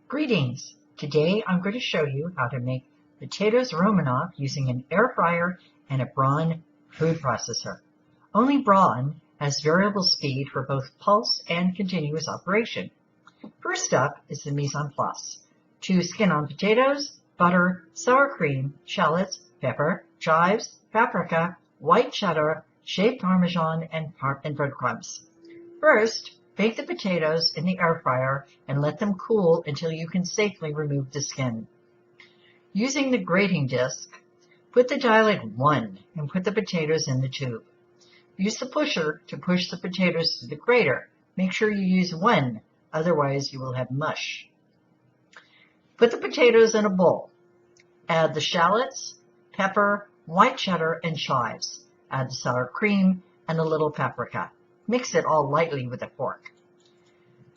Greetings! Today I'm going to show you how to make potatoes Romanoff using an air fryer and a Braun food processor. Only Braun has variable speed for both pulse and continuous operation. First up is the mise en place. To skin on potatoes, butter, sour cream, shallots, pepper, chives, paprika, white cheddar, shaved Parmesan, and breadcrumbs. First, bake the potatoes in the air fryer and let them cool until you can safely remove the skin. Using the grating disc, put the dial at 1 and put the potatoes in the tube. Use the pusher to push the potatoes through the grater. Make sure you use 1, otherwise you will have mush. Put the potatoes in a bowl. Add the shallots, pepper, white cheddar, and chives. Add the sour cream and a little paprika. Mix it all lightly with a fork.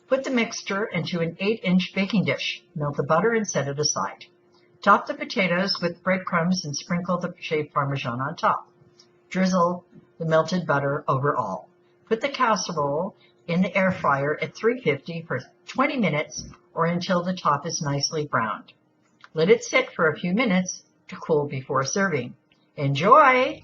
Put the mixture into an 8-inch baking dish. Melt the butter and set it aside. Top the potatoes with breadcrumbs and sprinkle the shaved Parmesan on top. Drizzle the melted butter over all. Put the casserole in the air fryer at 350 for 20 minutes or until the top is nicely browned. Let it sit for a few minutes to cool before serving. Enjoy!